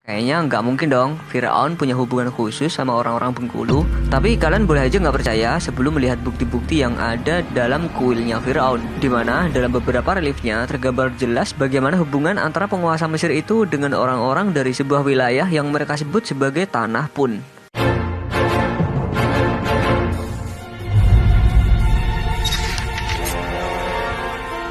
Kayaknya nggak mungkin dong, Firaun punya hubungan khusus sama orang-orang Bengkulu. Tapi kalian boleh aja nggak percaya sebelum melihat bukti-bukti yang ada dalam kuilnya Firaun, di mana dalam beberapa reliefnya tergambar jelas bagaimana hubungan antara penguasa Mesir itu dengan orang-orang dari sebuah wilayah yang mereka sebut sebagai Tanah Pun.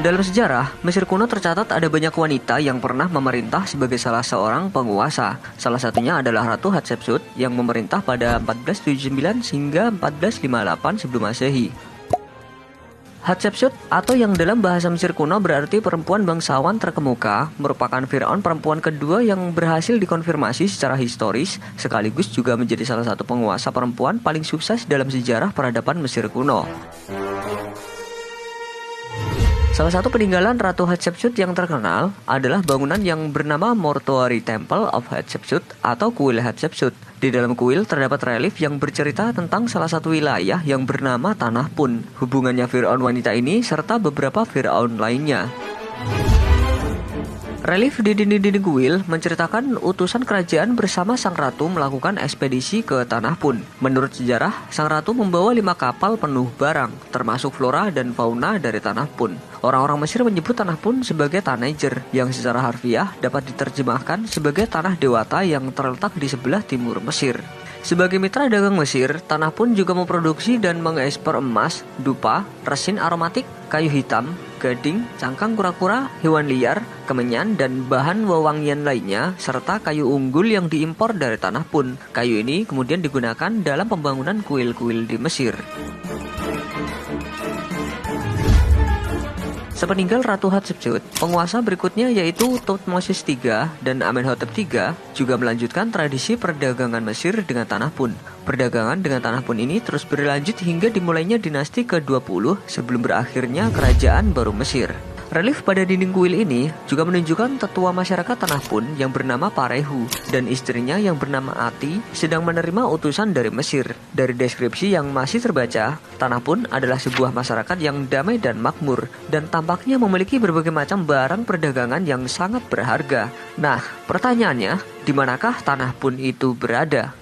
Dalam sejarah, Mesir kuno tercatat ada banyak wanita yang pernah memerintah sebagai salah seorang penguasa. Salah satunya adalah Ratu Hatshepsut yang memerintah pada 1479 hingga 1458 sebelum Masehi. Hatshepsut atau yang dalam bahasa Mesir kuno berarti perempuan bangsawan terkemuka, merupakan Firaun perempuan kedua yang berhasil dikonfirmasi secara historis, sekaligus juga menjadi salah satu penguasa perempuan paling sukses dalam sejarah peradaban Mesir kuno. Salah satu peninggalan Ratu Hatshepsut yang terkenal adalah bangunan yang bernama Mortuary Temple of Hatshepsut atau Kuil Hatshepsut. Di dalam kuil terdapat relief yang bercerita tentang salah satu wilayah yang bernama Tanah Pun, hubungannya Firaun wanita ini serta beberapa Firaun lainnya. Relief di dinding-dinding kuil menceritakan utusan kerajaan bersama sang ratu melakukan ekspedisi ke Tanah Pun. Menurut sejarah, sang ratu membawa 5 kapal penuh barang, termasuk flora dan fauna dari Tanah Pun. Orang-orang Mesir menyebut Tanah Pun sebagai Tanager, yang secara harfiah dapat diterjemahkan sebagai tanah dewata yang terletak di sebelah timur Mesir. Sebagai mitra dagang Mesir, Tanah Pun juga memproduksi dan mengekspor emas, dupa, resin aromatik, kayu hitam, gading, cangkang kura-kura, hewan liar, kemenyan, dan bahan wewangian lainnya, serta kayu unggul yang diimpor dari Tanah Pun. Kayu ini kemudian digunakan dalam pembangunan kuil-kuil di Mesir. Sepeninggal Ratu Hatshepsut, penguasa berikutnya yaitu Thutmose III dan Amenhotep III juga melanjutkan tradisi perdagangan Mesir dengan Tanah Pun. Perdagangan dengan Tanah Pun ini terus berlanjut hingga dimulainya dinasti ke-20 sebelum berakhirnya kerajaan baru Mesir. Relief pada dinding kuil ini juga menunjukkan tetua masyarakat Tanah Pun yang bernama Parehu dan istrinya yang bernama Ati sedang menerima utusan dari Mesir. Dari deskripsi yang masih terbaca, Tanah Pun adalah sebuah masyarakat yang damai dan makmur dan tampaknya memiliki berbagai macam barang perdagangan yang sangat berharga. Nah, pertanyaannya, di manakah Tanah Pun itu berada?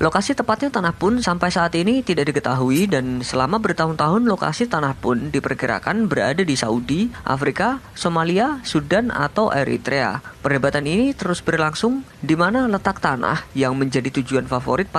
Lokasi tepatnya Tanah Pun sampai saat ini tidak diketahui dan selama bertahun-tahun lokasi Tanah Pun diperkirakan berada di Saudi, Afrika, Somalia, Sudan, atau Eritrea. Perdebatan ini terus berlangsung di mana letak tanah yang menjadi tujuan favorit para